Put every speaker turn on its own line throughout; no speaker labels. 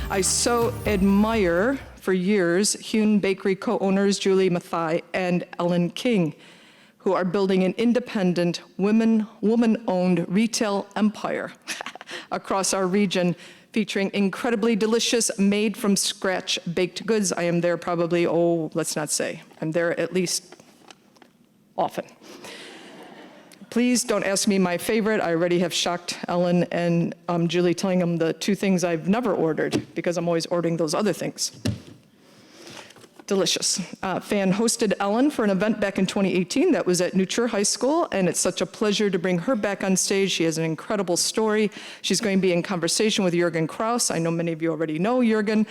I so admire, for years, Hewn Bakery co-owners Julie and Ellen King, who are building an independent, woman-owned retail empire across our region, featuring incredibly delicious, made-from-scratch baked goods. I am there probably, let's not say. I'm there at least often. Please don't ask me my favorite. I already have shocked Ellen and Julie, telling them the two things I've never ordered, because I'm always ordering those other things. Delicious. Fan hosted Ellen for an event back in 2018 that was at Nutcher High School, and it's such a pleasure to bring her back on stage. She has an incredible story. She's going to be in conversation with Jürgen Krauss. I know many of you already know Jürgen.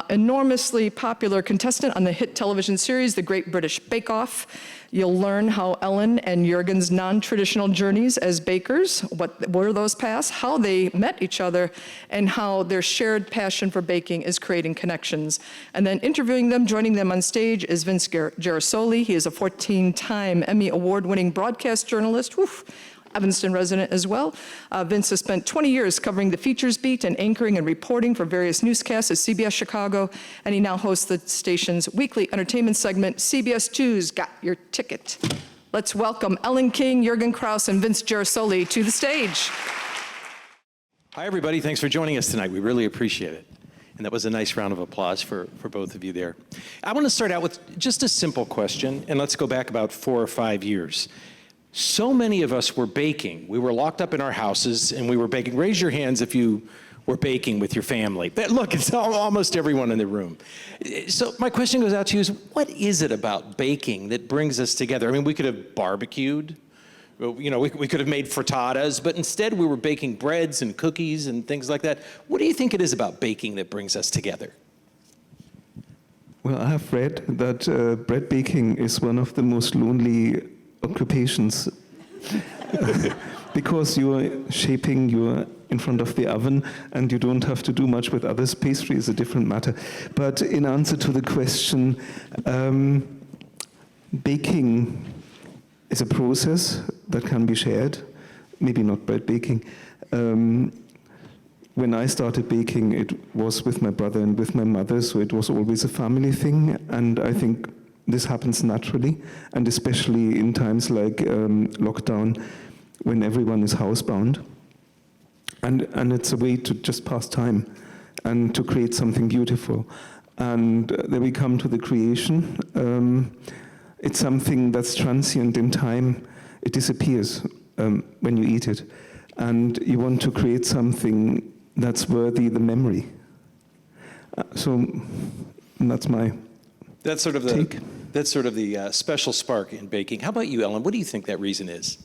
Enormously popular contestant on the hit television series, The Great British Bake Off. You'll learn how Ellen and Jürgen's non-traditional journeys as bakers, what were those paths, how they met each other, and how their shared passion for baking is creating connections. And then interviewing them, joining them on stage is Vince Gerasole. He is a 14-time Emmy Award-winning broadcast journalist, Evanston resident as well. Vince has spent 20 years covering the features beat and anchoring and reporting for various newscasts at CBS Chicago, and he now hosts the station's weekly entertainment segment, CBS 2's Got Your Ticket. Let's welcome Ellen King, Jürgen Krauss, and Vince Gerasole to the stage.
Hi, everybody. Thanks for joining us tonight. We really appreciate it. And that was a nice round of applause for both of you there. I want to start out with just a simple question, and let's go back about 4 or 5 years. So many of us were baking. We were locked up in our houses and we were baking. Raise your hands if you were baking with your family. But look, it's almost everyone in the room. So my question goes out to you is, what is it about baking that brings us together? I mean, we could have barbecued, you know, we could have made frittatas, but instead we were baking breads and cookies and things like that. What do you think it is about baking that brings us together?
Well, I have read that bread baking is one of the most lonely occupations because you're shaping, you're in front of the oven, and you don't have to do much with others. Pastry is a different matter. But in answer to the question, baking is a process that can be shared, maybe not bread baking. When I started baking, it was with my brother and with my mother, so it was always a family thing, and I think this happens naturally, and especially in times like lockdown, when everyone is housebound. And it's a way to just pass time and to create something beautiful. And then we come to the creation. It's something that's transient in time. It disappears when you eat it. And you want to create something that's worthy the memory. So that's my
That's sort of
take.
That's sort of the special spark in baking. How about you, Ellen? What do you think that reason is?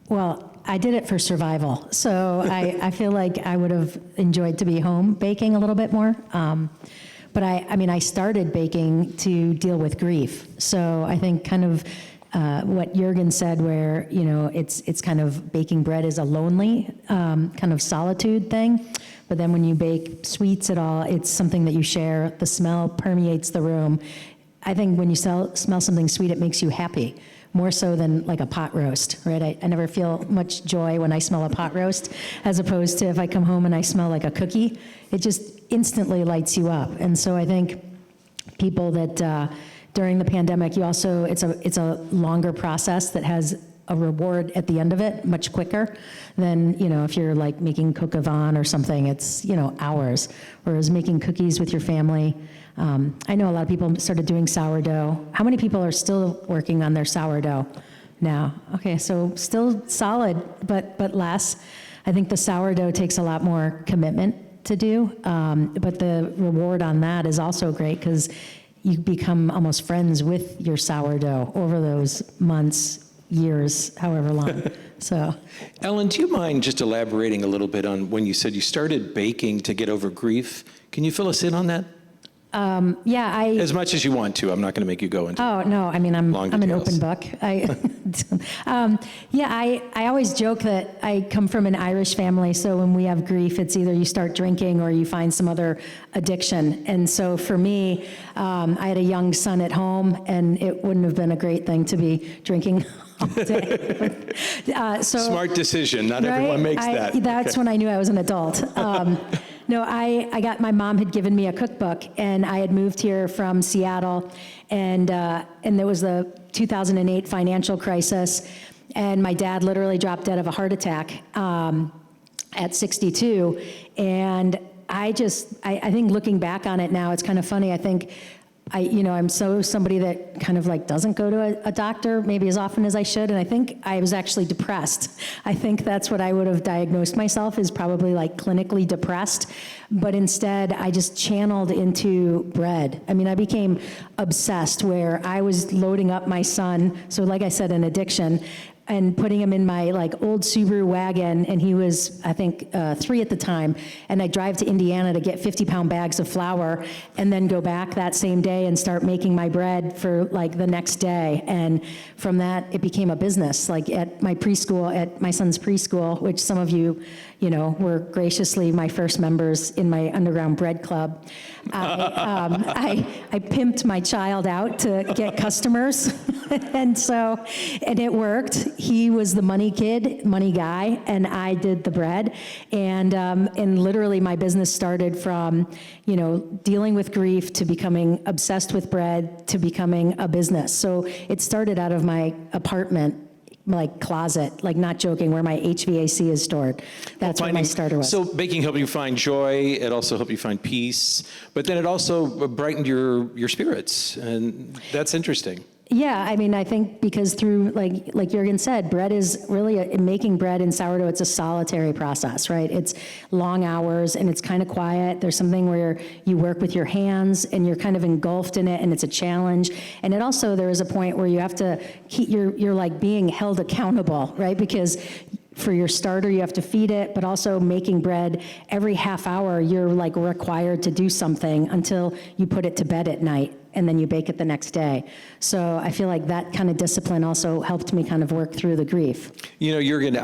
Well, I did it for survival, so I feel like I would have enjoyed to be home baking a little bit more. But I mean, I started baking to deal with grief. So I think kind of what Jürgen said, where, you know, it's kind of baking bread is a lonely kind of solitude thing. But then when you bake sweets at all, it's something that you share. The smell permeates the room. I think when you smell something sweet, it makes you happy, more so than like a pot roast, right? I never feel much joy when I smell a pot roast, as opposed to if I come home and I smell like a cookie. It just instantly lights you up. And so I think people that during the pandemic, it's a longer process that has a reward at the end of it, much quicker than, you know, if you're like making coq au vin or something, it's, you know, hours. Whereas making cookies with your family, I know a lot of people started doing sourdough. How many people are still working on their sourdough now? Okay, so still solid, but less. I think the sourdough takes a lot more commitment to do, but the reward on that is also great because you become almost friends with your sourdough over those months, years, however long. So,
Ellen, do you mind just elaborating a little bit on when you said you started baking to get over grief? Can you fill us in on that?
Yeah,
As much as you want to. I'm not going to make you go into.
Oh no, I mean I'm an open book. I always joke that I come from an Irish family, so when we have grief, it's either you start drinking or you find some other addiction. And so for me, I had a young son at home, and it wouldn't have been a great thing to be drinking all day.
Smart decision. Not
right?
everyone makes that.
That's when I knew I was an adult. No, my mom had given me a cookbook, and I had moved here from Seattle, and there was the 2008 financial crisis, and my dad literally dropped dead of a heart attack at 62, and I think looking back on it now, it's kind of funny. I think I'm somebody that kind of like doesn't go to a doctor maybe as often as I should, and I think I was actually depressed. I think that's what I would have diagnosed myself, is probably like clinically depressed, but instead I just channeled into bread. I mean, I became obsessed, where I was loading up my son, so like I said, an addiction, and putting him in my like old Subaru wagon, and he was, I think, 3 at the time, and I'd drive to Indiana to get 50-pound bags of flour, and then go back that same day and start making my bread for like the next day. And from that, it became a business. Like at my son's preschool, which some of you were graciously my first members in my underground bread club. I pimped my child out to get customers, and it worked. He was the money guy, and I did the bread, and literally my business started from dealing with grief to becoming obsessed with bread to becoming a business. So it started out of my apartment, like closet, like not joking, where my HVAC is stored. That's what my starter was.
So baking helped you find joy. It also helped you find peace, but then it also brightened your spirits, and that's interesting.
Yeah, I mean, I think because through, like Jürgen said, bread is really, making bread in sourdough, it's a solitary process, right? It's long hours, and it's kind of quiet. There's something where you work with your hands, and you're kind of engulfed in it, and it's a challenge. And it also, there is a point where you have to keep, you're like being held accountable, right? Because for your starter, you have to feed it, but also making bread, every half hour, you're like required to do something until you put it to bed at night, and then you bake it the next day. So I feel like that kind of discipline also helped me kind of work through the grief.
Jürgen,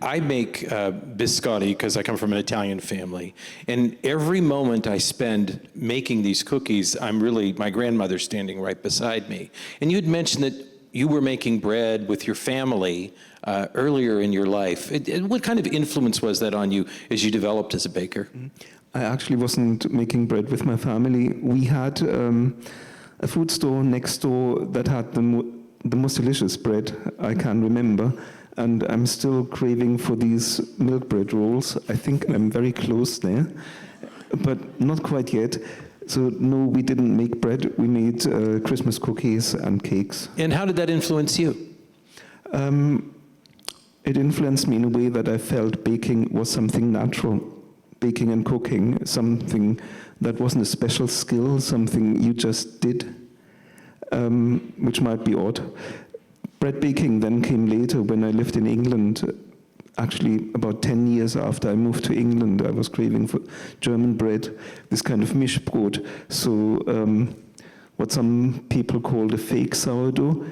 I make biscotti because I come from an Italian family, and every moment I spend making these cookies, my grandmother's standing right beside me. And you had mentioned that you were making bread with your family earlier in your life. What kind of influence was that on you as you developed as a baker?
I actually wasn't making bread with my family. We had a food store next door that had the most delicious bread I can remember, and I'm still craving for these milk bread rolls. I think I'm very close there, but not quite yet. So no, we didn't make bread. We made Christmas cookies and cakes.
And how did that influence you?
It influenced me in a way that I felt baking was something natural. Baking and cooking, something that wasn't a special skill, something you just did, which might be odd. Bread baking then came later when I lived in England. Actually, about 10 years after I moved to England, I was craving for German bread, this kind of Mischbrot. So what some people call the fake sourdough.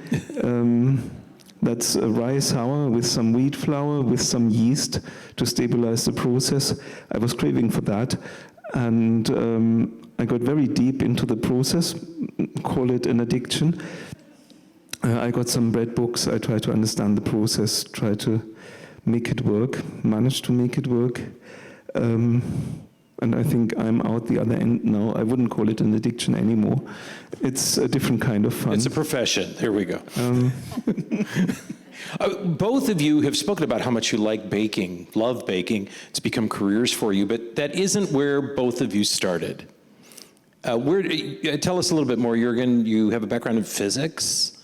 That's a rye sour with some wheat flour, with some yeast to stabilize the process. I was craving for that, and I got very deep into the process, call it an addiction. I got some bread books, I tried to understand the process, try to make it work, managed to make it work. And I think I'm out the other end now. I wouldn't call it an addiction anymore. It's a different kind of fun.
It's a profession. There we go. Both of you have spoken about how much you like baking, love baking. It's become careers for you, but that isn't where both of you started. Tell us a little bit more, Jürgen. You have a background in physics.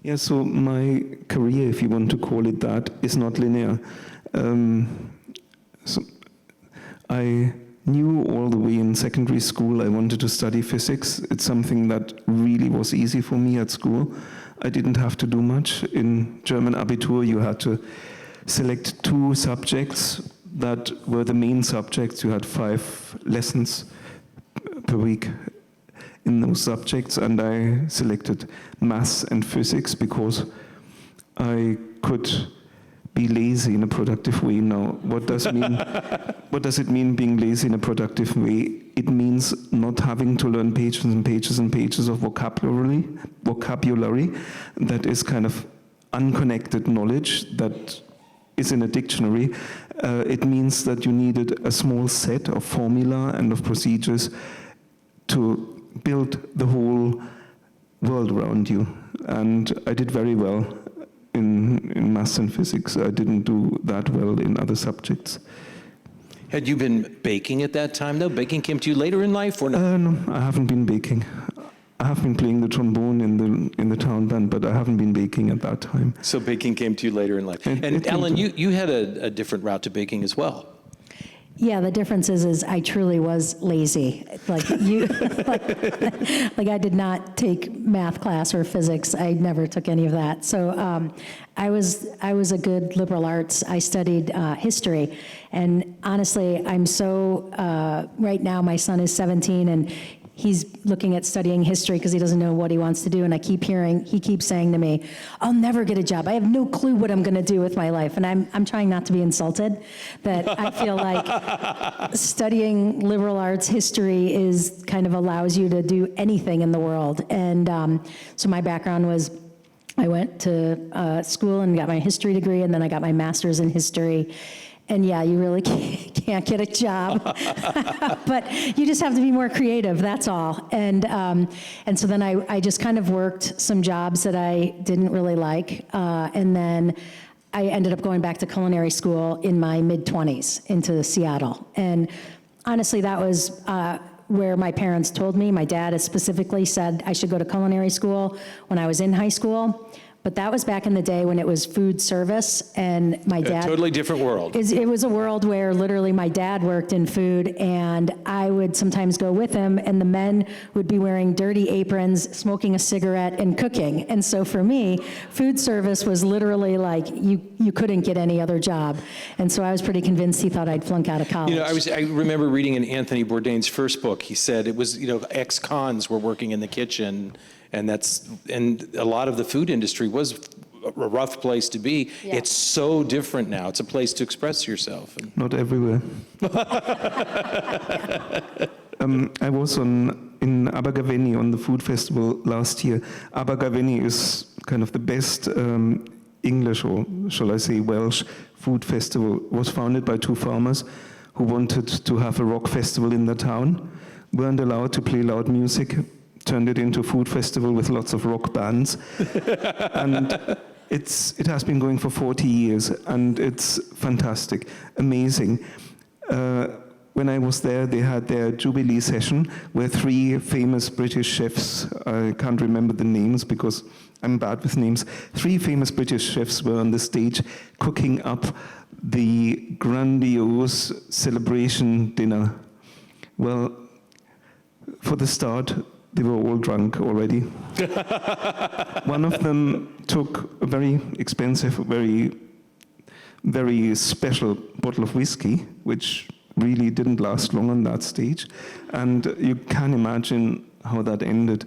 Yeah, so my career, if you want to call it that, is not linear. So I knew all the way in secondary school I wanted to study physics. It's something that really was easy for me at school. I didn't have to do much. In German Abitur, you had to select 2 subjects that were the main subjects. You had 5 lessons per week in those subjects, and I selected maths and physics because I could be lazy in a productive way. Now, what does it mean being lazy in a productive way? It means not having to learn pages and pages and pages of vocabulary that is kind of unconnected knowledge that is in a dictionary. It means that you needed a small set of formula and of procedures to build the whole world around you. And I did very well in maths and physics. I didn't do that well in other subjects.
Had you been baking at that time, though? Baking came to you later in life, or no?
No, I haven't been baking. I have been playing the trombone in the town band, but I haven't been baking at that time.
So baking came to you later in life. And Ellen, you had a different route to baking as well.
Yeah, the difference is I truly was lazy. Like you, like I did not take math class or physics. I never took any of that. So I was a good liberal arts. I studied history, and honestly, I'm so right now. My son is 17, and he's looking at studying history because he doesn't know what he wants to do. And I keep hearing, he keeps saying to me, I'll never get a job. I have no clue what I'm going to do with my life. And I'm trying not to be insulted, that I feel like studying liberal arts history is kind of allows you to do anything in the world. And so my background was, I went to school and got my history degree, and then I got my master's in history. And yeah, you really can't get a job, but you just have to be more creative, that's all. And so then I just kind of worked some jobs that I didn't really like, and then I ended up going back to culinary school in my mid-20s into Seattle. And honestly, that was where my parents told me. My dad has specifically said I should go to culinary school when I was in high school. But that was back in the day when it was food service, and my dad...
A totally different world.
It was a world where literally my dad worked in food, and I would sometimes go with him, and the men would be wearing dirty aprons, smoking a cigarette, and cooking. And so for me, food service was literally like, you couldn't get any other job. And so I was pretty convinced he thought I'd flunk out of college.
You know, I remember reading in Anthony Bourdain's first book, he said it was, ex-cons were working in the kitchen, and a lot of the food industry was a rough place to be.
Yeah.
It's so different now. It's a place to express yourself.
Not everywhere. I was in Abergavenny on the food festival last year. Abergavenny is kind of the best English, or shall I say Welsh, food festival. It was founded by two farmers who wanted to have a rock festival in the town, weren't allowed to play loud music, turned it into a food festival with lots of rock bands. And it has been going for 40 years, and it's fantastic, amazing. When I was there, they had their Jubilee session where three famous British chefs, I can't remember the names because I'm bad with names, three famous British chefs were on the stage cooking up the grandiose celebration dinner. Well, for the start, they were all drunk already. One of them took a very expensive, very, very special bottle of whiskey, which really didn't last long on that stage. And you can imagine how that ended.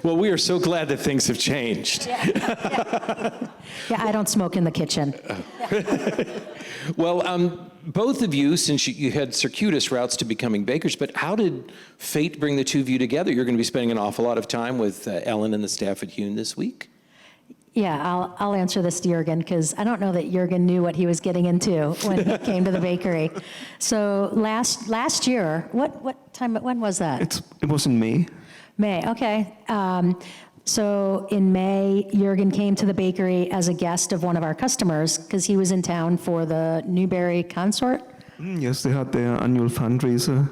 Well, we are so glad that things have changed.
Yeah, I don't smoke in the kitchen.
Well, both of you, since you had circuitous routes to becoming bakers, but how did fate bring the two of you together? You're going to be spending an awful lot of time with Ellen and the staff at Hewn this week.
Yeah, I'll answer this to Jürgen, because I don't know that Jürgen knew what he was getting into when he came to the bakery. So last year, when was that?
It was in May.
May, okay. So in May, Jürgen came to the bakery as a guest of one of our customers because he was in town for the Newberry Consort.
Yes, they had their annual fundraiser.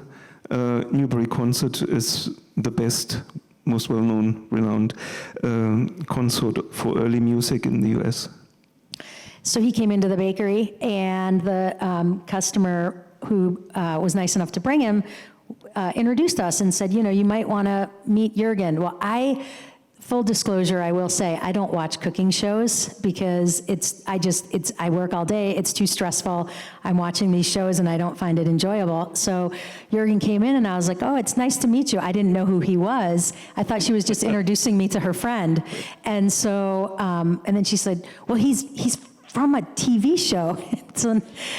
Newberry Concert is the best, most well-known, renowned consort for early music in the US.
So he came into the bakery, and the customer who was nice enough to bring him introduced us and said, you might want to meet Jürgen. Well, full disclosure, I will say, I don't watch cooking shows because I work all day, it's too stressful. I'm watching these shows and I don't find it enjoyable. So Jürgen came in and I was like, oh, it's nice to meet you. I didn't know who he was. I thought she was just introducing me to her friend. And so, and then she said, well, he's from a TV show.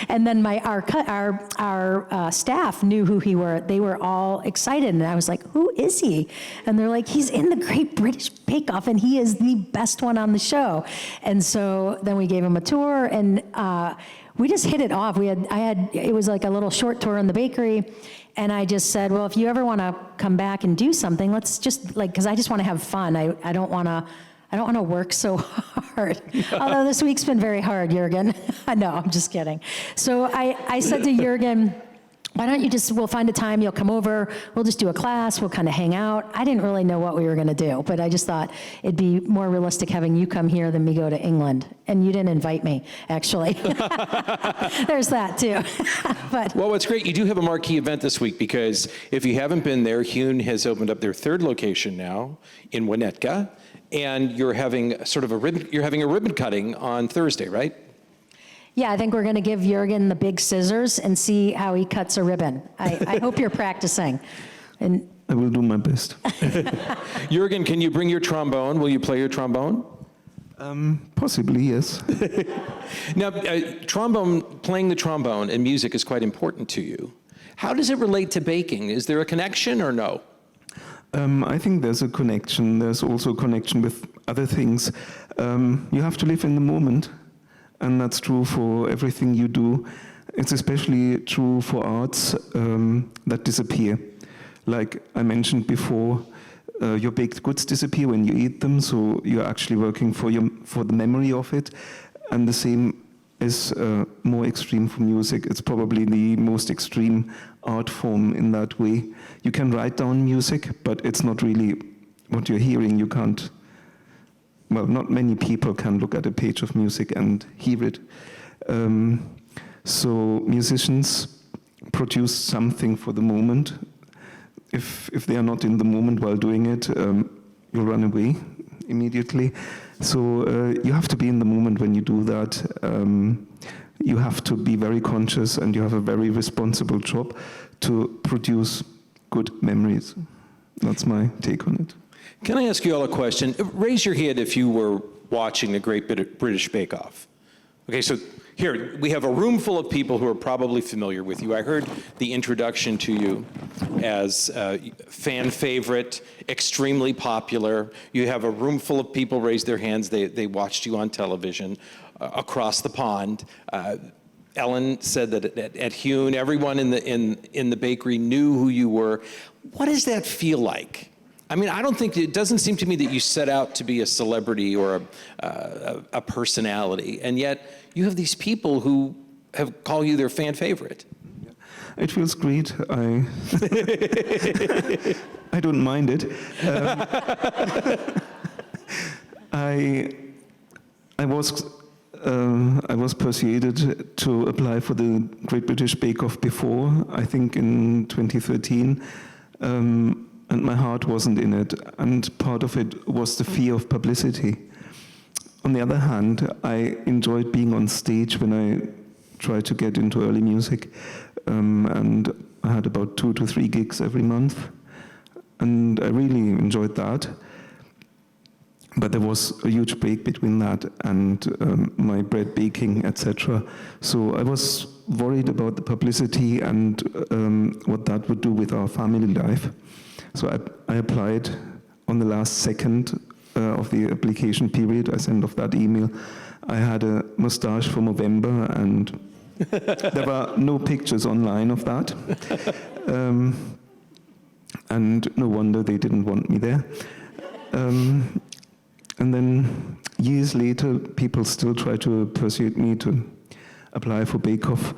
And then our staff knew who he were. They were all excited, and I was like, who is he? And they're like, he's in the Great British Bake Off, and he is the best one on the show. And so then we gave him a tour, and we just hit it off. It was like a little short tour in the bakery, and I just said, well, if you ever want to come back and do something, let's just because I just want to have fun. I don't want to work so hard. Although this week's been very hard, Jürgen. No, I'm just kidding. So I said to Jürgen, why don't you we'll find a time, you'll come over, we'll just do a class, we'll kind of hang out. I didn't really know what we were going to do, but I just thought it'd be more realistic having you come here than me go to England. And you didn't invite me, actually. There's that, too. But
Well, what's great, you do have a marquee event this week, because if you haven't been there, Hune has opened up their third location now in Winnetka, and you're having a ribbon cutting on Thursday, right?
yeah, I think we're going to give Jürgen the big scissors and see how he cuts a ribbon. I hope you're practicing. And
I will do my best.
Jürgen, can you bring your trombone? Will you play your trombone?
Possibly, yes.
Now, playing the trombone and music is quite important to you. How does it relate to baking? Is there a connection or no?
I think there's a connection. There's also a connection with other things. You have to live in the moment, and that's true for everything you do. It's especially true for arts that disappear. Like I mentioned before, your baked goods disappear when you eat them, so you're actually working for the memory of it. And the same is more extreme for music. It's probably the most extreme art form in that way. You can write down music, but it's not really what you're hearing. You can't, well, not many people can look at a page of music and hear it. So musicians produce something for the moment. If they are not in the moment while doing it, you'll run away immediately. So you have to be in the moment when you do that. You have to be very conscious, and you have a very responsible job to produce good memories. That's my take on it.
Can I ask you all a question? Raise your hand if you were watching the Great British Bake Off. Okay, so here, we have a room full of people who are probably familiar with you. I heard the introduction to you as fan favorite, extremely popular. You have a room full of people raise their hands. They watched you on television across the pond. Ellen said that at Hune, everyone in the bakery knew who you were. What does that feel like? I mean, it doesn't seem to me that you set out to be a celebrity or a personality, and yet you have these people who call you their fan favorite.
It feels great. I don't mind it. I was persuaded to apply for the Great British Bake Off before, I think in 2013. And my heart wasn't in it, and part of it was the fear of publicity. On the other hand, I enjoyed being on stage when I tried to get into early music, and I had about 2 to 3 gigs every month, and I really enjoyed that. But there was a huge break between that and my bread baking, etc. So I was worried about the publicity and what that would do with our family life. So I applied on the last second of the application period. I sent off that email. I had a mustache for November, and there were no pictures online of that. And no wonder they didn't want me there. And then years later, people still try to persuade me to apply for Bake Off.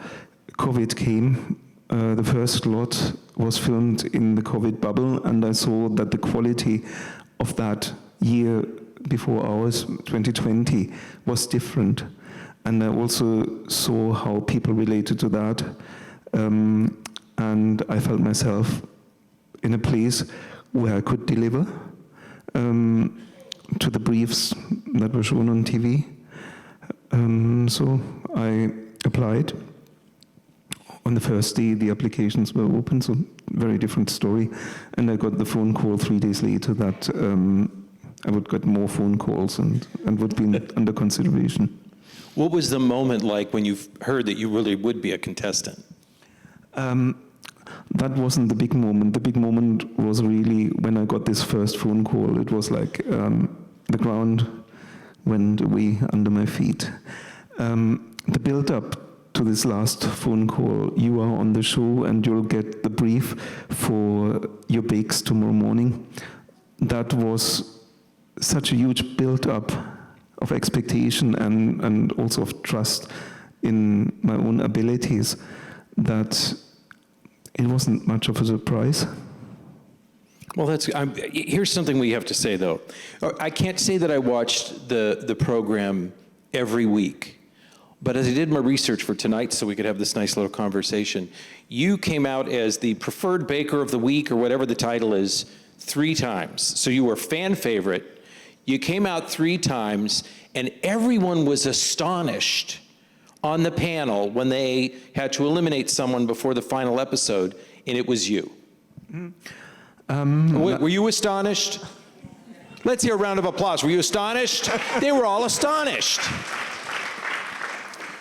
COVID came. The first lot was filmed in the COVID bubble, and I saw that the quality of that year before ours, 2020, was different. And I also saw how people related to that. And I felt myself in a place where I could deliver to the briefs that were shown on TV. So I applied. On the first day, the applications were open, so very different story. And I got the phone call 3 days later that I would get more phone calls and would be under consideration.
What was the moment like when you heard that you really would be a contestant?
That wasn't the big moment. The big moment was really when I got this first phone call. It was like the ground went away under my feet. The build-up to this last phone call, you are on the show and you'll get the brief for your bakes tomorrow morning. That was such a huge build-up of expectation and also of trust in my own abilities that it wasn't much of a surprise.
Well, here's something we have to say, though. I can't say that I watched the program every week, but as I did my research for tonight so we could have this nice little conversation, you came out as the preferred baker of the week, or whatever the title is, 3 times. So you were fan favorite. You came out 3 times, and everyone was astonished on the panel when they had to eliminate someone before the final episode, and it was you. Were you astonished? Let's hear a round of applause. Were you astonished? They were all astonished.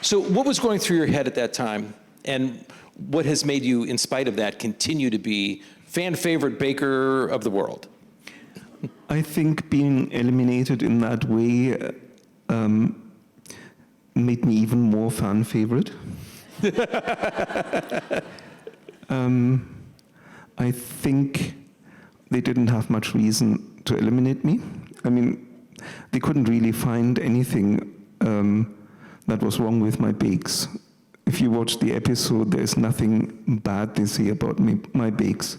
So what was going through your head at that time, and what has made you, in spite of that, continue to be fan favorite baker of the world?
I think being eliminated in that way made me even more fan favorite. I think they didn't have much reason to eliminate me. I mean, they couldn't really find anything that was wrong with my bakes. If you watch the episode, there's nothing bad they say about my bakes.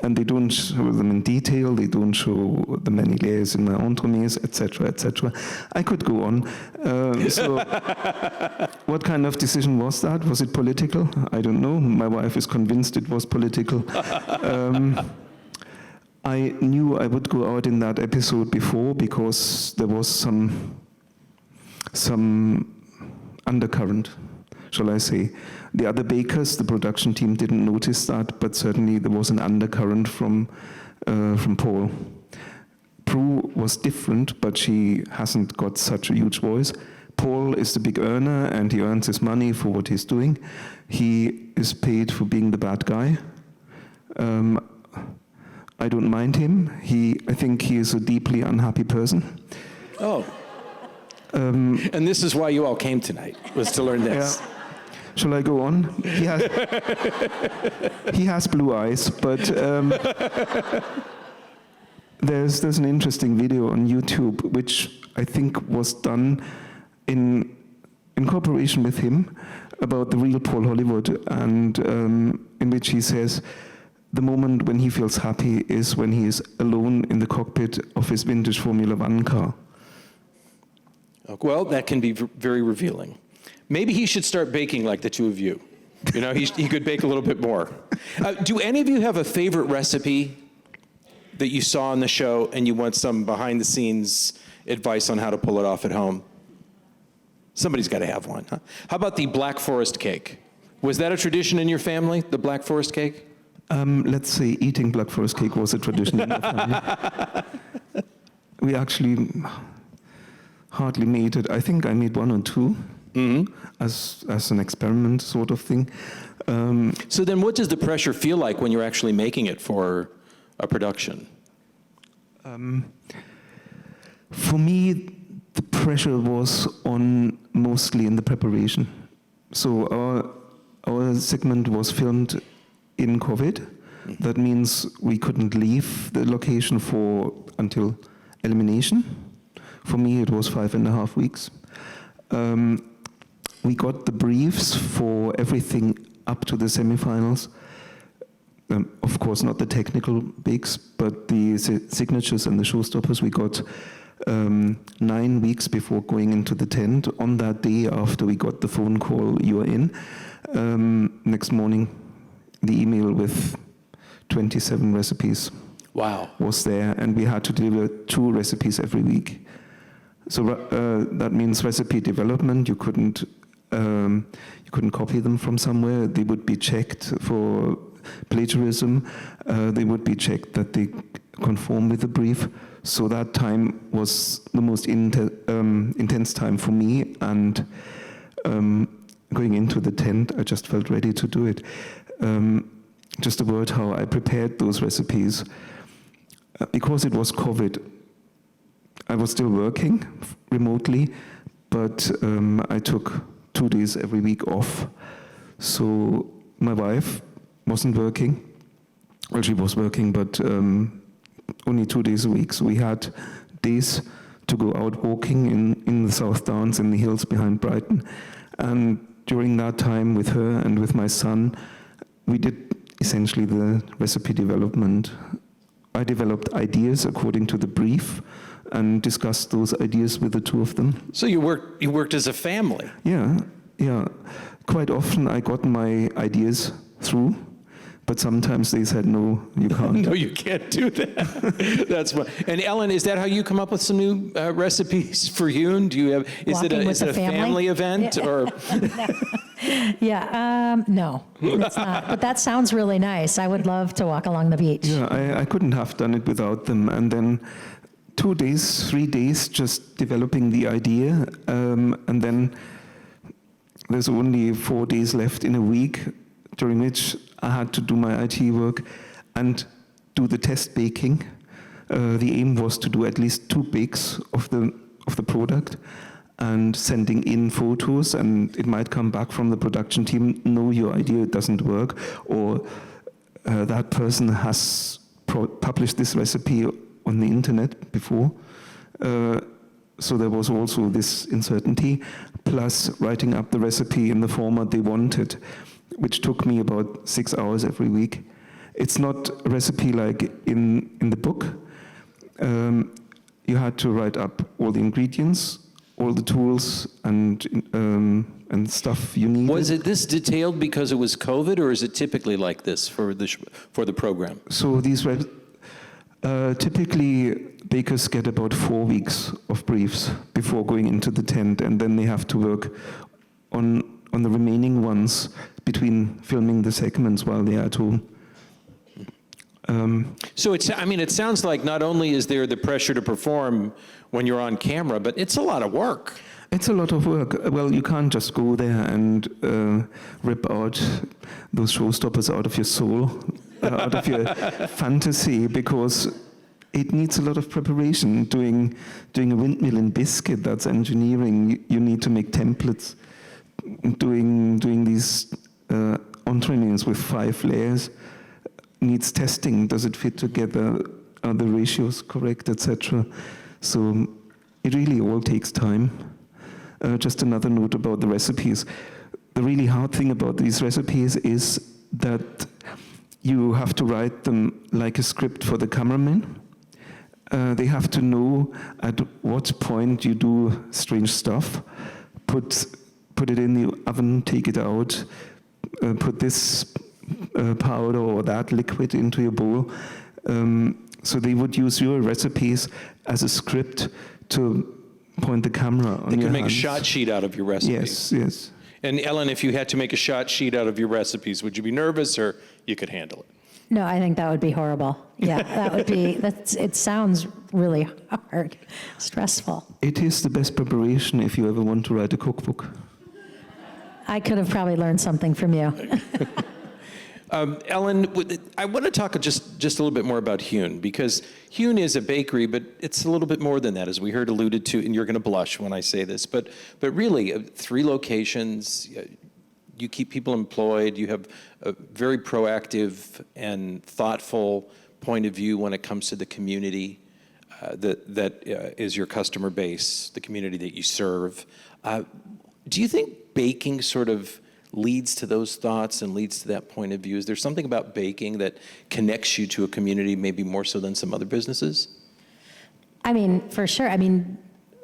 And they don't show them in detail, they don't show the many layers in my entremets, etc., etc. I could go on. So what kind of decision was that? Was it political? I don't know. My wife is convinced it was political. I knew I would go out in that episode before because there was some undercurrent, shall I say. The other bakers, the production team didn't notice that, but certainly there was an undercurrent from Paul. Prue was different, but she hasn't got such a huge voice. Paul is the big earner, and he earns his money for what he's doing. He is paid for being the bad guy. I don't mind him. I think he is a deeply unhappy person.
Oh. And this is why you all came tonight, was to learn this.
Yeah. Shall I go on? He has blue eyes, but there's an interesting video on YouTube, which I think was done in cooperation with him, about the real Paul Hollywood, and in which he says the moment when he feels happy is when he is alone in the cockpit of his vintage Formula One car.
Well, that can be very revealing. Maybe he should start baking like the two of you. You know, he could bake a little bit more. Do any of you have a favorite recipe that you saw on the show and you want some behind-the-scenes advice on how to pull it off at home? Somebody's got to have one, huh? How about the Black Forest cake? Was that a tradition in your family, the Black Forest cake?
Let's say eating Black Forest cake was a tradition in my family. We actually hardly made it. I think I made 1 or 2. Mm-hmm. As an experiment sort of thing.
So then what does the pressure feel like when you're actually making it for a production?
For me, the pressure was on mostly in the preparation. So our segment was filmed in COVID. Mm-hmm. That means we couldn't leave the location until elimination. For me, it was 5.5 weeks. We got the briefs for everything up to the semifinals. Of course, not the technical bakes, but the signatures and the showstoppers we got 9 weeks before going into the tent. On that day, after we got the phone call, you are in. Next morning, the email with 27 recipes.
Wow.
Was there, and we had to deliver 2 recipes every week. So that means recipe development. You couldn't copy them from somewhere. They would be checked for plagiarism. They would be checked that they conform with the brief. So that time was the most intense time for me, and going into the tent, I just felt ready to do it. Just a word how I prepared those recipes. Because it was COVID, I was still working remotely, but I took 2 days every week off. So my wife wasn't working. Well, she was working, but only 2 days a week. So we had days to go out walking in the South Downs, in the hills behind Brighton. And during that time with her and with my son, we did essentially the recipe development. I developed ideas according to the brief and discussed those ideas with the two of them.
So you worked as a family.
Yeah. Quite often I got my ideas through, but sometimes they said, no, you can't.
No, you can't do that. That's fun. And Ellen, is that how you come up with some new recipes for Hune? Do you have? Is it a family event or?
Yeah, no, it's not. But that sounds really nice. I would love to walk along the beach.
Yeah, I couldn't have done it without them. And then 2 days, 3 days, just developing the idea, and then there's only 4 days left in a week, during which I had to do my IT work and do the test baking. The aim was to do at least 2 bakes of the product, and sending in photos, and it might come back from the production team, no, your idea doesn't work, or that person has published this recipe on the internet before. So there was also this uncertainty, plus writing up the recipe in the format they wanted, which took me about 6 hours every week. It's not a recipe like in the book. You had to write up all the ingredients, all the tools and stuff you need.
Was it this detailed because it was COVID, or is it typically like this for the program?
So these typically bakers get about 4 weeks of briefs before going into the tent, and then they have to work on the remaining ones between filming the segments while they are at home.
So it sounds like not only is there the pressure to perform when you're on camera, but it's a lot of work.
It's a lot of work. Well, you can't just go there and rip out those showstoppers out of your soul, out of your fantasy, because it needs a lot of preparation. Doing a windmill in biscuit, that's engineering. You need to make templates. Doing these entremets with 5 layers needs testing. Does it fit together? Are the ratios correct, etc.? So it really all takes time. Just another note about the recipes. The really hard thing about these recipes is that you have to write them like a script for the cameraman. They have to know at what point you do strange stuff. Put it in the oven, take it out, put this powder or that liquid into your bowl. So they would use your recipes as a script to point the camera on your hands.
They could make a shot sheet out of your recipes.
Yes.
And Ellen, if you had to make a shot sheet out of your recipes, would you be nervous, or you could handle it?
No, I think that would be horrible. Yeah, that would be, it sounds really hard, stressful.
It is the best preparation if you ever want to write a cookbook.
I could have probably learned something from you.
Ellen, I want to talk just a little bit more about Hune, because Hune is a bakery, but it's a little bit more than that, as we heard alluded to, and you're going to blush when I say this, but really 3 locations, you keep people employed, you have a very proactive and thoughtful point of view when it comes to the community that is your customer base, the community that you serve. Do you think baking sort of leads to those thoughts and leads to that point of view? Is there something about baking that connects you to a community maybe more so than some other businesses?
I mean, for sure. I mean,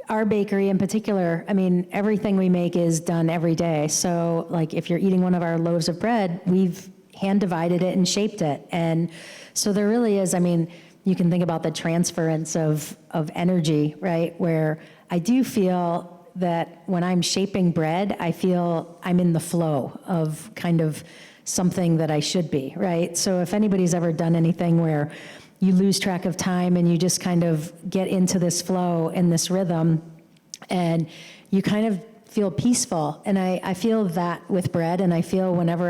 our bakery in particular, I mean, everything we make is done every day. So like if you're eating one of our loaves of bread, we've hand divided it and shaped it. And so there really is, I mean, you can think about the transference of energy, right? Where I do feel that when I'm shaping bread, I feel I'm in the flow of kind of something that I should be, right? So if anybody's ever done anything where you lose track of time and you just kind of get into this flow and this rhythm, and you kind of feel peaceful. And I feel that with bread, and I feel whenever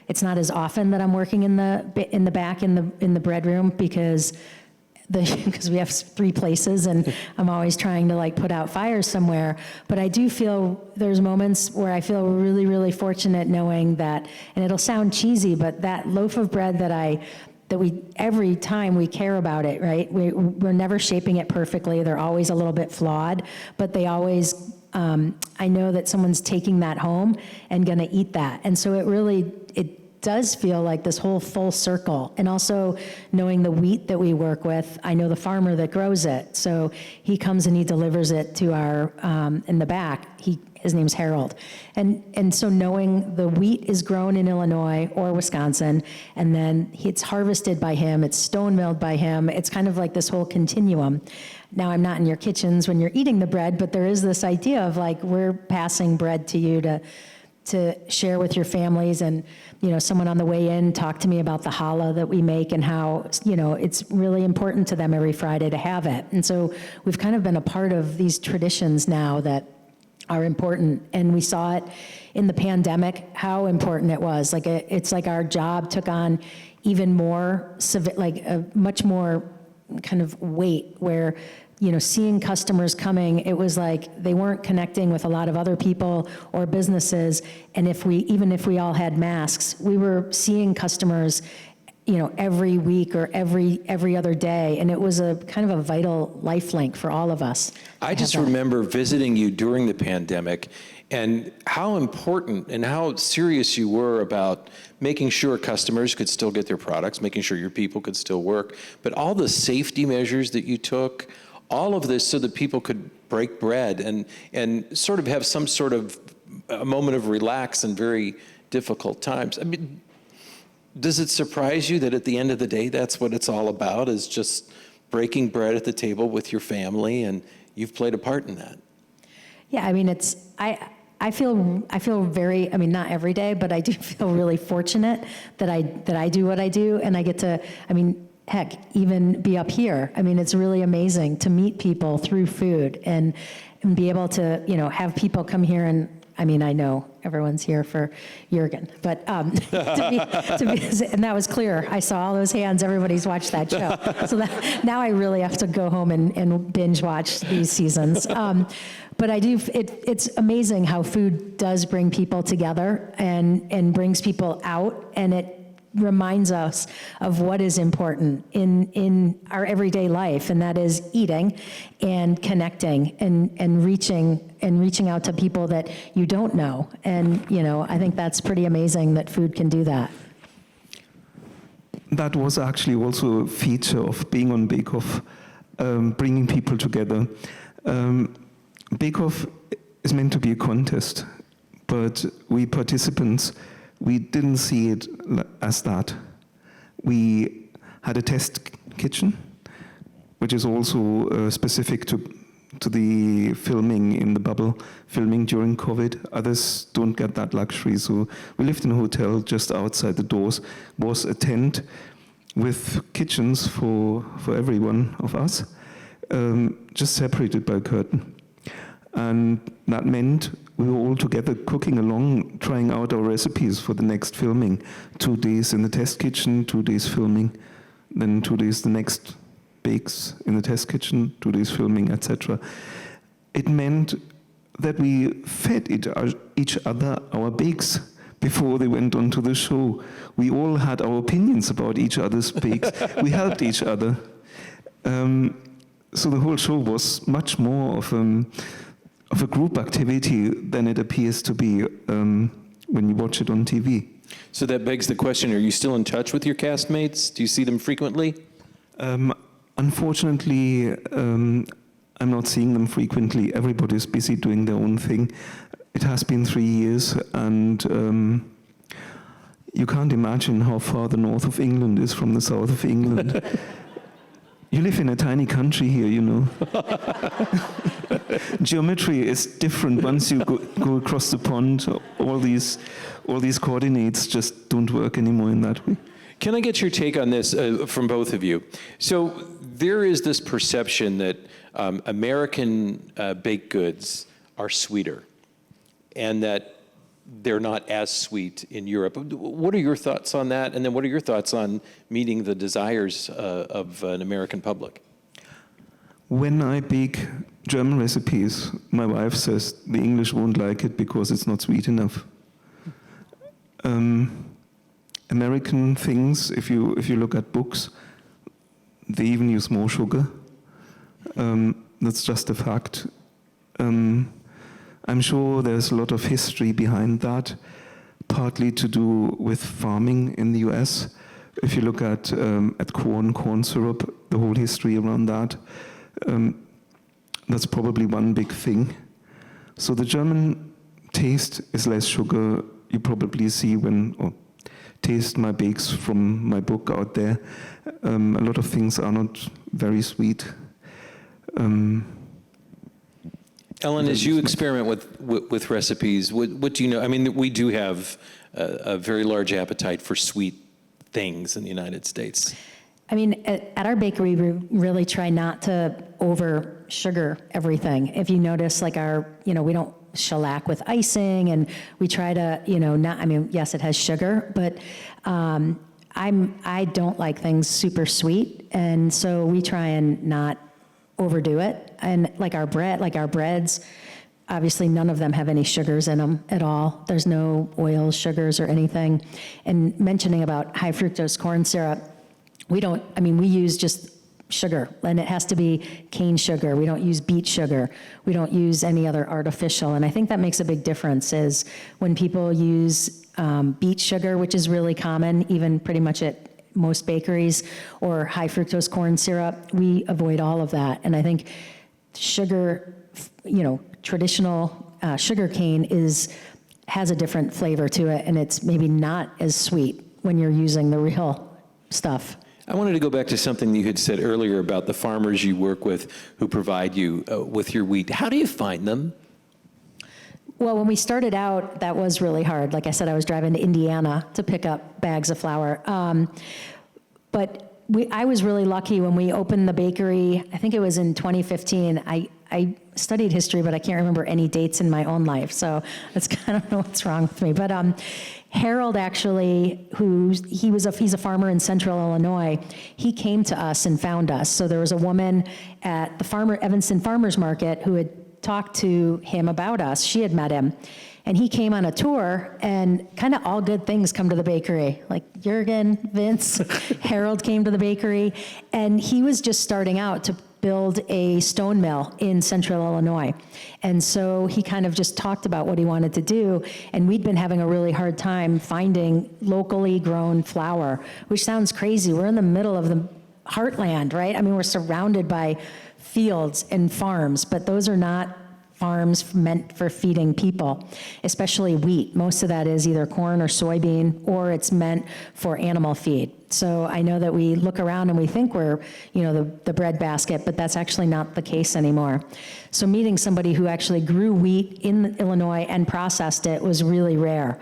it's not as often that I'm working in the back in the bread room, because we have 3 places and I'm always trying to like put out fires somewhere. But I do feel there's moments where I feel really, really fortunate knowing that, and it'll sound cheesy, but that loaf of bread that we every time we care about it, right? We're never shaping it perfectly. They're always a little bit flawed, but they always, I know that someone's taking that home and gonna eat that. And so it does feel like this whole full circle. And also knowing the wheat that we work with, I know the farmer that grows it. So he comes and he delivers it to our, in the back, his name's Harold. And so knowing the wheat is grown in Illinois or Wisconsin, and then it's harvested by him, it's stone milled by him, it's kind of like this whole continuum. Now, I'm not in your kitchens when you're eating the bread, but there is this idea of like, we're passing bread to you to share with your families. And, someone on the way in talked to me about the challah that we make and how, it's really important to them every Friday to have it. And so we've kind of been a part of these traditions now that are important. And we saw it in the pandemic, how important it was. Like, it's like our job took on even more, like a much more kind of weight where, seeing customers coming, it was like they weren't connecting with a lot of other people or businesses. And even if we all had masks, we were seeing customers, every week or every other day. And it was a kind of a vital lifelink for all of us.
I just remember visiting you during the pandemic and how important and how serious you were about making sure customers could still get their products, making sure your people could still work, but all the safety measures that you took, all of this so that people could break bread and sort of have some sort of a moment of relax in very difficult times. I mean, does it surprise you that at the end of the day, that's what it's all about, is just breaking bread at the table with your family, and you've played a part in that? Yeah, I mean,
I feel very, not every day, but I do feel really fortunate that I do what I do, and I get to, heck, even be up here. It's really amazing to meet people through food and be able to, have people come here and, I know everyone's here for Jürgen, but and that was clear. I saw all those hands. Everybody's watched that show. So now I really have to go home and binge watch these seasons. But it's amazing how food does bring people together and brings people out, and it reminds us of what is important in our everyday life, and that is eating and connecting and reaching out to people that you don't know. And, I think that's pretty amazing that food can do that.
That was actually also a feature of being on Bake Off, bringing people together. Bake Off is meant to be a contest, but we participants, we didn't see it as that. We had a test kitchen, which is also specific to the filming in the bubble, filming during COVID. Others don't get that luxury, so we lived in a hotel just outside the doors, was a tent with kitchens for every one of us, just separated by a curtain. And that meant we were all together cooking along, trying out our recipes for the next filming. 2 days in the test kitchen, 2 days filming, then 2 days the next bakes in the test kitchen, 2 days filming, etc. It meant that we fed each other our bakes before they went on to the show. We all had our opinions about each other's bakes. We helped each other. So the whole show was much more of a group activity than it appears to be when you watch it on TV.
So that begs the question, are you still in touch with your castmates? Do you see them frequently?
Unfortunately, I'm not seeing them frequently. Everybody's busy doing their own thing. It has been 3 years, and you can't imagine how far the north of England is from the south of England. You live in a tiny country here, Geometry is different once you go across the pond. All these coordinates just don't work anymore in that way.
Can I get your take on this from both of you? So there is this perception that American baked goods are sweeter and that they're not as sweet in Europe. What are your thoughts on that? And then what are your thoughts on meeting the desires of an American public?
When I bake German recipes, my wife says the English won't like it because it's not sweet enough. American things, if you look at books, they even use more sugar. That's just a fact. I'm sure there's a lot of history behind that, partly to do with farming in the US. If you look at corn syrup, the whole history around that, that's probably one big thing. So the German taste is less sugar. You probably see taste my bakes from my book out there. A lot of things are not very sweet.
Ellen, as you experiment with recipes, what do you know? I mean, we do have a very large appetite for sweet things in the United States.
I mean, at our bakery, we really try not to over sugar everything. If you notice, like we don't shellac with icing, and we try to, not, I mean, yes, it has sugar, but I don't like things super sweet, and so we try and not overdo it. And like our breads, obviously none of them have any sugars in them at all. There's no oils, sugars, or anything. And mentioning about high fructose corn syrup, we use just sugar, and it has to be cane sugar. We don't use beet sugar. We don't use any other artificial. And I think that makes a big difference is when people use beet sugar, which is really common, even pretty much at most bakeries, or high fructose corn syrup, we avoid all of that. And I think sugar, traditional sugar cane has a different flavor to it, and it's maybe not as sweet when you're using the real stuff.
I wanted to go back to something you had said earlier about the farmers you work with who provide you with your wheat. How do you find them?
Well, when we started out, that was really hard. Like I said, I was driving to Indiana to pick up bags of flour. But I was really lucky when we opened the bakery. I think it was in 2015. I studied history, but I can't remember any dates in my own life. So I don't know what's wrong with me. But Harold actually, he's a farmer in central Illinois, he came to us and found us. So there was a woman at the Evanston Farmers Market who had talked to him about us. She had met him. And he came on a tour, and kind of all good things come to the bakery. Like Jürgen, Vince, Harold came to the bakery, and he was just starting out to build a stone mill in central Illinois. And so he kind of just talked about what he wanted to do, and we'd been having a really hard time finding locally grown flour, which sounds crazy. We're in the middle of the heartland, right? I mean, we're surrounded by fields and farms, but those are not farms meant for feeding people, especially wheat. Most of that is either corn or soybean, or it's meant for animal feed. So I know that we look around and we think we're, the bread basket, but that's actually not the case anymore. So meeting somebody who actually grew wheat in Illinois and processed it was really rare.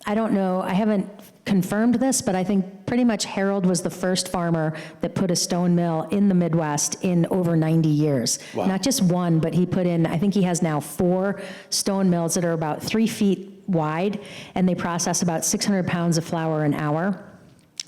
I don't know, I haven't confirmed this, but I think pretty much Harold was the first farmer that put a stone mill in the Midwest in over 90 years.
Wow.
Not just one, but he put in, I think he has now 4 stone mills that are about 3 feet wide, and they process about 600 pounds of flour an hour.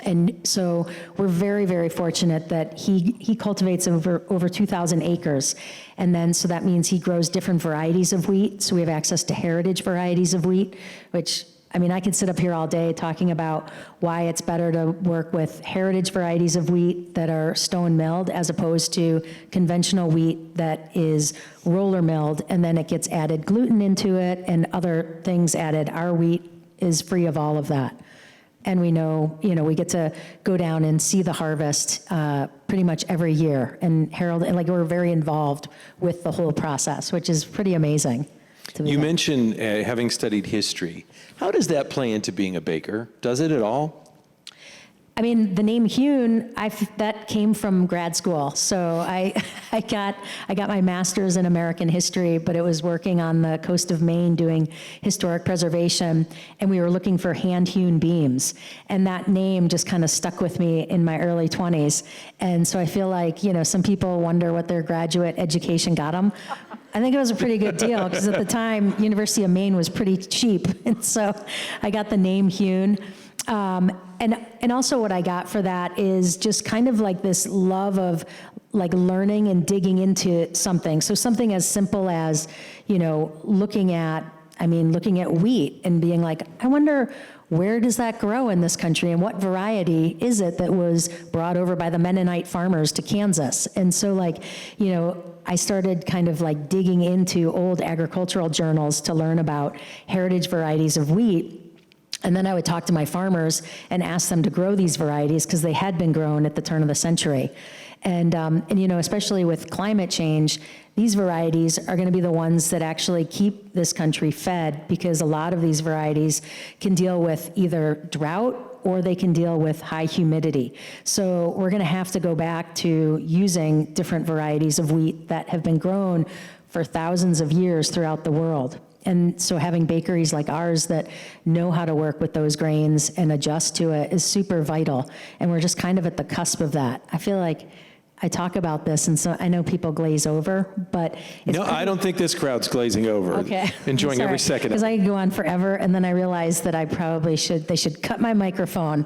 And so we're very, very fortunate that he cultivates over 2,000 acres. And then, so that means he grows different varieties of wheat. So we have access to heritage varieties of wheat, which, I mean, I could sit up here all day talking about why it's better to work with heritage varieties of wheat that are stone milled as opposed to conventional wheat that is roller milled, and then it gets added gluten into it and other things added. Our wheat is free of all of that. And we know, we get to go down and see the harvest pretty much every year. And Harold, we're very involved with the whole process, which is pretty amazing.
You mentioned having studied history. How does that play into being a baker? Does it at all?
I mean, the name Hune, that came from grad school. So I got my master's in American history, but it was working on the coast of Maine doing historic preservation, and we were looking for hand-hewn beams. And that name just kind of stuck with me in my early 20s. And so I feel like, you know, some people wonder what their graduate education got them. I think it was a pretty good deal, because at the time, University of Maine was pretty cheap. And so I got the name Hune. And also what I got for that is just kind of like this love of like learning and digging into something. So something as simple as, you know, looking at wheat and being like, I wonder, where does that grow in this country, and what variety is it that was brought over by the Mennonite farmers to Kansas? And so, like, you know, I started kind of like digging into old agricultural journals to learn about heritage varieties of wheat. And then I would talk to my farmers and ask them to grow these varieties, because they had been grown at the turn of the century. And you know, especially with climate change, these varieties are going to be the ones that actually keep this country fed, because a lot of these varieties can deal with either drought or they can deal with high humidity. So we're going to have to go back to using different varieties of wheat that have been grown for thousands of years throughout the world. And so having bakeries like ours that know how to work with those grains and adjust to it is super vital. And we're just kind of at the cusp of that. I feel like I talk about this, and so I know people glaze over, but it's
No, I don't think this crowd's glazing over.
Okay.
Enjoying every second of
Because
it.
I could go on forever, and then I realized that they should cut my microphone.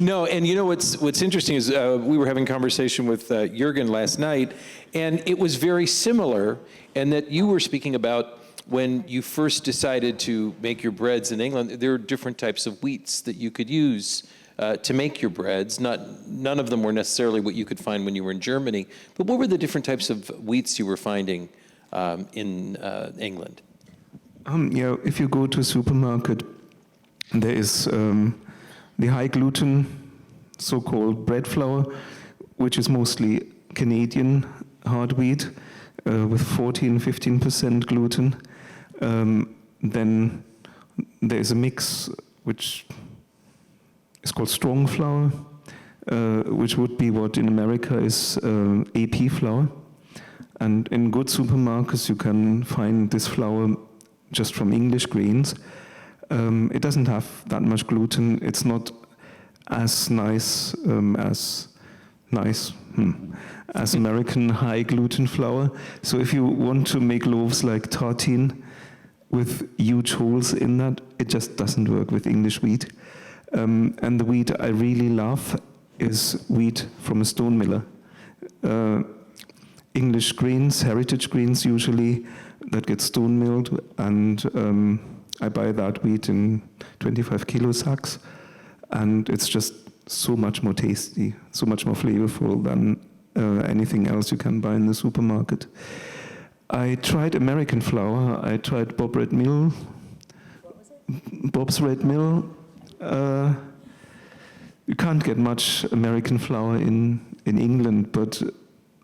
No, and you know what's interesting is we were having a conversation with Jürgen last night, and it was very similar, and that you were speaking about when you first decided to make your breads in England, there are different types of wheats that you could use to make your breads. None of them were necessarily what you could find when you were in Germany. But what were the different types of wheats you were finding in England?
Yeah, if you go to a supermarket, there is the high gluten, so-called bread flour, which is mostly Canadian hard wheat with 14-15% gluten. Then there is a mix which is called strong flour, which would be what in America is AP flour. And in good supermarkets you can find this flour just from English grains. It doesn't have that much gluten. It's not as nice as American high gluten flour. So if you want to make loaves like tartine with huge holes in that, it just doesn't work with English wheat. And the wheat I really love is wheat from a stone miller. English grains, heritage grains usually, that get stone milled, and I buy that wheat in 25 kilo sacks, and it's just so much more tasty, so much more flavorful than anything else you can buy in the supermarket. I tried American flour. I tried Bob Red Mill. What was it? Bob's Red Mill. You can't get much American flour in England, but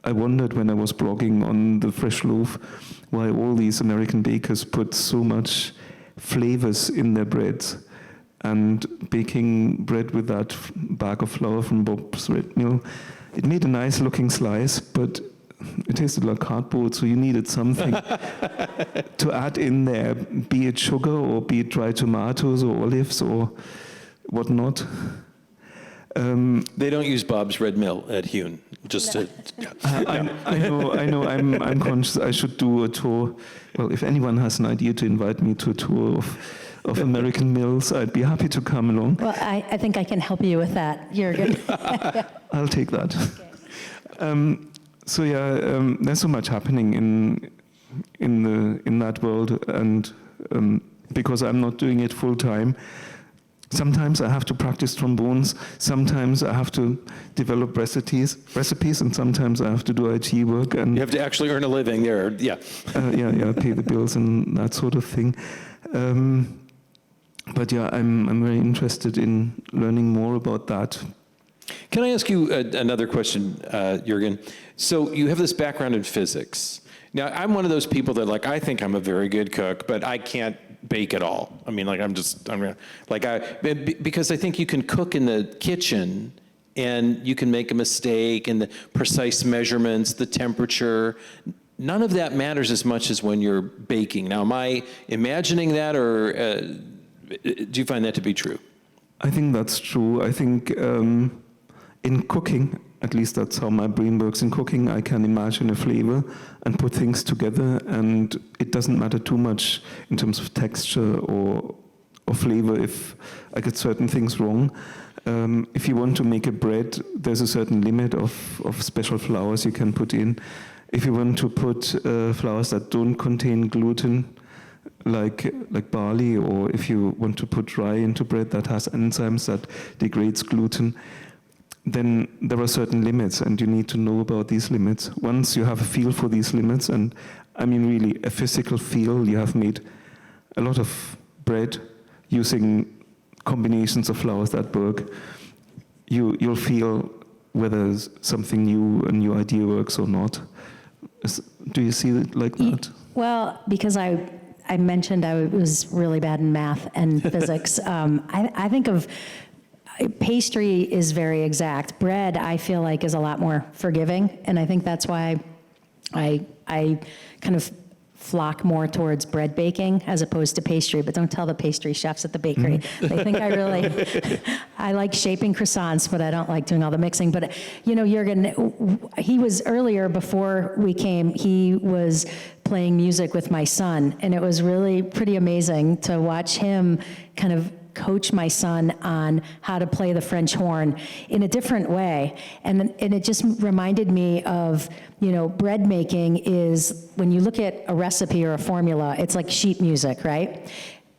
I wondered when I was blogging on the Fresh Loaf why all these American bakers put so much flavors in their breads. And baking bread with that bag of flour from Bob's Red Mill, it made a nice looking slice, but it tasted like cardboard, so you needed something to add in there, be it sugar or be it dried tomatoes or olives or whatnot.
They don't use Bob's Red Mill at Hewn. Just to,
I know. I'm conscious. I should do a tour. Well, if anyone has an idea to invite me to a tour of American mills, I'd be happy to come along.
Well, I think I can help you with that, Jürgen.
I'll take that. Okay. There's so much happening in that world, and because I'm not doing it full time. Sometimes I have to practice trombones, sometimes I have to develop recipes, and sometimes I have to do IT work. And
you have to actually earn a living there, yeah.
Pay the bills and that sort of thing. But yeah, I'm very interested in learning more about that.
Can I ask you another question, Jürgen? So you have this background in physics. Now, I'm one of those people that, like, I think I'm a very good cook, but I can't bake at all. I mean, like, because I think you can cook in the kitchen and you can make a mistake, and the precise measurements, the temperature, none of that matters as much as when you're baking. Now, am I imagining that, or do you find that to be true?
I think that's true. I think in cooking, at least that's how my brain works. In cooking, I can imagine a flavor and put things together, and it doesn't matter too much in terms of texture or flavor if I get certain things wrong. If you want to make a bread, there's a certain limit of special flours you can put in. If you want to put flours that don't contain gluten, like barley, or if you want to put rye into bread that has enzymes that degrades gluten, then there are certain limits, and you need to know about these limits. Once you have a feel for these limits, and I mean really a physical feel, you have made a lot of bread using combinations of flours that work, you'll feel whether something new, a new idea works or not. Do you see it like that?
Well, because I mentioned I was really bad in math and physics, I think of pastry is very exact. Bread, I feel like, is a lot more forgiving, and I think that's why I kind of flock more towards bread baking as opposed to pastry, but don't tell the pastry chefs at the bakery. They think I like shaping croissants, but I don't like doing all the mixing. But, you know, Jürgen, he was earlier, before we came, he was playing music with my son, and it was really pretty amazing to watch him kind of coach my son on how to play the French horn in a different way. And it just reminded me of, you know, bread making is, when you look at a recipe or a formula, it's like sheet music, right?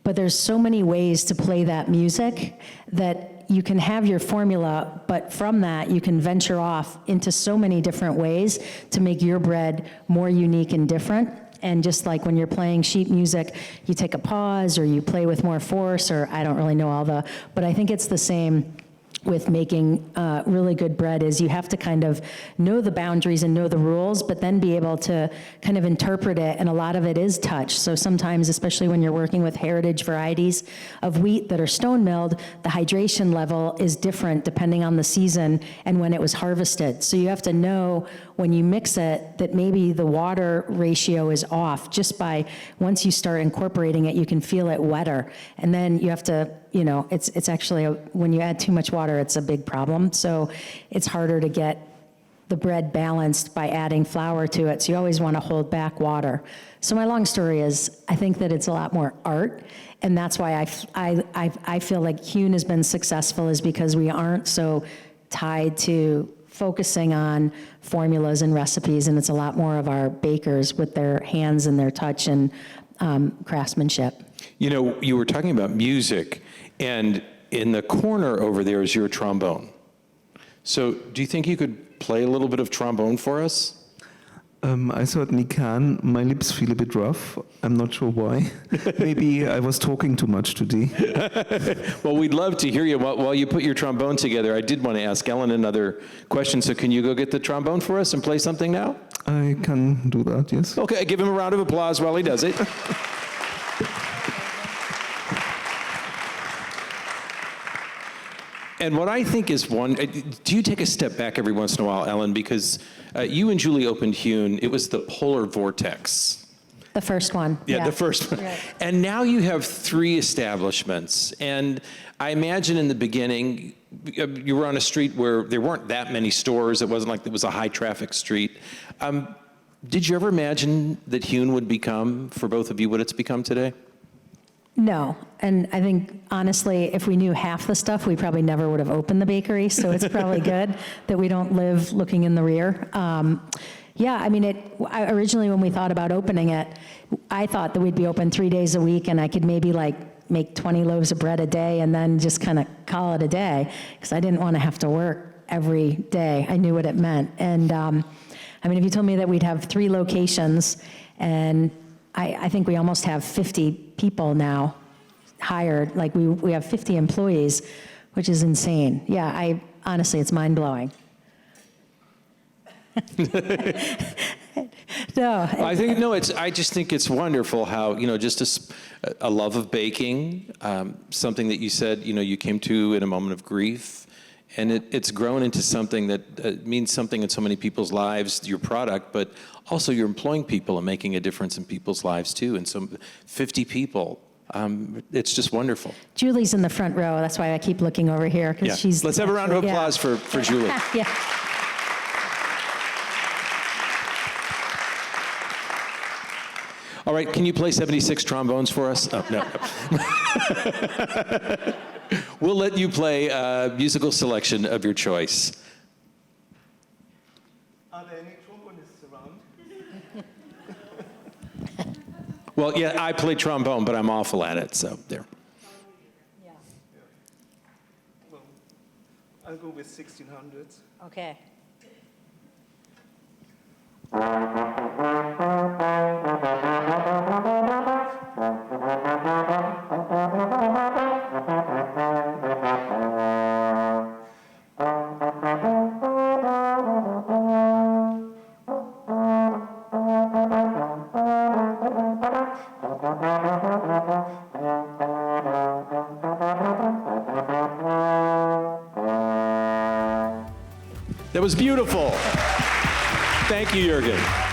But there's so many ways to play that music that you can have your formula, but from that you can venture off into so many different ways to make your bread more unique and different. And just like when you're playing sheet music, you take a pause, or you play with more force, or I don't really know but I think it's the same with making really good bread. Is you have to kind of know the boundaries and know the rules, but then be able to kind of interpret it, and a lot of it is touch. So sometimes, especially when you're working with heritage varieties of wheat that are stone milled, the hydration level is different depending on the season and when it was harvested. So you have to know when you mix it that maybe the water ratio is off. Just by, once you start incorporating it, you can feel it wetter. And then you have to, you know, it's actually, when you add too much water, it's a big problem. So it's harder to get the bread balanced by adding flour to it. So you always want to hold back water. So my long story is, I think that it's a lot more art. And that's why I feel like Hune has been successful, is because we aren't so tied to focusing on formulas and recipes, and it's a lot more of our bakers with their hands and their touch and craftsmanship.
You know, you were talking about music, and in the corner over there is your trombone. So do you think you could play a little bit of trombone for us?
I certainly can. My lips feel a bit rough. I'm not sure why. Maybe I was talking too much today.
Well, we'd love to hear you while you put your trombone together. I did want to ask Ellen another question, so can you go get the trombone for us and play something now?
I can do that, yes.
Okay, give him a round of applause while he does it. And what I think is do you take a step back every once in a while, Ellen? Because you and Julie opened Hune. It was the Polar Vortex.
The first one.
Yeah, the first one. Right. And now you have 3 establishments. And I imagine in the beginning, you were on a street where there weren't that many stores. It wasn't like it was a high traffic street. Did you ever imagine that Hune would become, for both of you, what it's become today?
No, and I think, honestly, if we knew half the stuff, we probably never would have opened the bakery, so it's probably good that we don't live looking in the rear. Yeah, I mean, originally when we thought about opening it, I thought that we'd be open 3 days a week, and I could maybe make 20 loaves of bread a day and then just kind of call it a day, because I didn't want to have to work every day. I knew what it meant. And I mean, if you told me that we'd have 3 locations, and I think we almost have 50 people now hired. Like we have 50 employees, which is insane. Yeah, honestly, it's mind-blowing. No,
I think, I just think it's wonderful how, just a love of baking, something that you said, you came to in a moment of grief, and it's grown into something that means something in so many people's lives, your product, but also you're employing people and making a difference in people's lives too. And so 50 people, it's just wonderful.
Julie's in the front row. That's why I keep looking over here,
Yeah.
because she's.
Let's have a round of
yeah.
applause for Julie.
Yeah.
All right, can you play 76 trombones for us? Oh, no. We'll let you play a musical selection of your choice.
Are there any trombonists around?
Well, yeah, I play trombone, but I'm awful at it, so there.
Well, I'll go with 1600s.
Okay.
That was beautiful. Thank you, Jürgen.